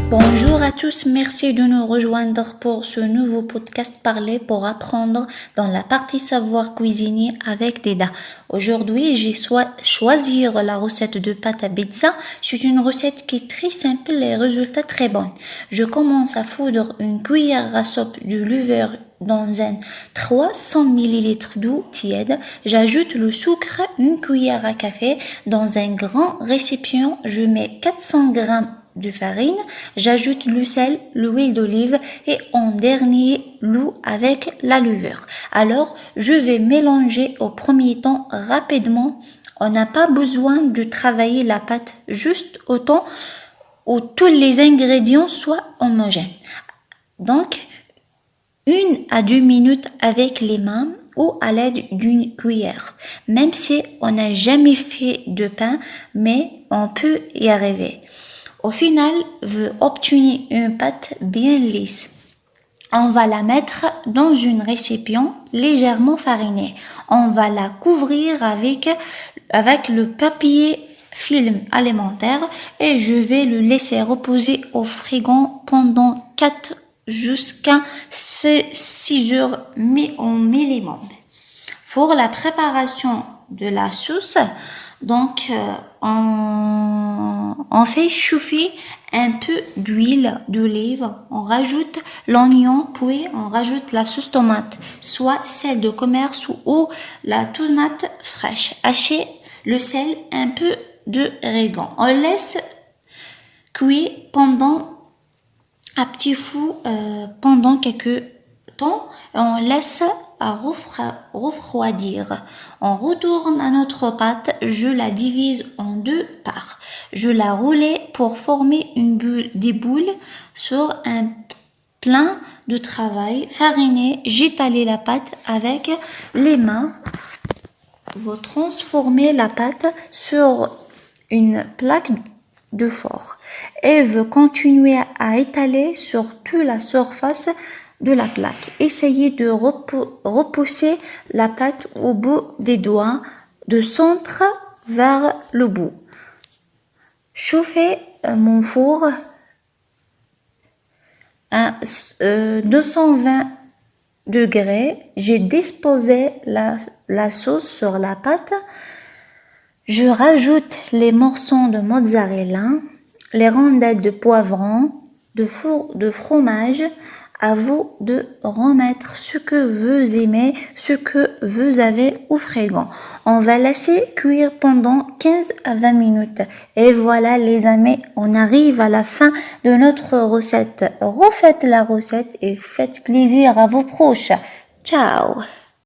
Bonjour à tous, merci de nous rejoindre pour ce nouveau podcast Parler pour apprendre dans la partie savoir cuisiner avec Deda. Aujourd'hui, j'ai choisi la recette de pâte à pizza. C'est une recette qui est très simple et résultat très bon. Je commence à foudre une cuillère à soupe de levure dans un 300 ml d'eau tiède. J'ajoute le sucre, une cuillère à café. Dans un grand récipient, je mets 400 g de farine, j'ajoute le sel, l'huile d'olive et en dernier l'eau avec la levure. Alors, je vais mélanger au premier temps rapidement. On n'a pas besoin de travailler la pâte, juste autant où tous les ingrédients soient homogènes. Donc, 1 à 2 minutes avec les mains ou à l'aide d'une cuillère. Même si on n'a jamais fait de pain, mais on peut y arriver. Au final, vous obtenez une pâte bien lisse. On va la mettre dans un récipient légèrement fariné. On va la couvrir avec le papier film alimentaire et je vais le laisser reposer au frigo pendant 4 jusqu'à 6 heures au minimum. Pour la préparation de la sauce, donc on fait chauffer un peu d'huile d'olive, on rajoute l'oignon, puis on rajoute la sauce tomate, soit celle de commerce ou la tomate fraîche, hachée, le sel, un peu de raisin. On laisse cuire à petit feu pendant quelques temps et on laisse à refroidir. On retourne à notre pâte, je la divise en 2 parts. Je la roule pour former des boules sur un plein de travail fariné. J'étale la pâte avec les mains. Vous transformez la pâte sur une plaque de four et vous continuez à étaler sur toute la surface de la plaque. Essayez de repousser la pâte au bout des doigts, de centre vers le bout. Chauffez mon four à 220 degrés. J'ai disposé la sauce sur la pâte. Je rajoute les morceaux de mozzarella, les rondelles de poivron, de fromage. À vous de remettre ce que vous aimez, ce que vous avez au frigo. On va laisser cuire pendant 15 à 20 minutes. Et voilà les amis, on arrive à la fin de notre recette. Refaites la recette et faites plaisir à vos proches. Ciao!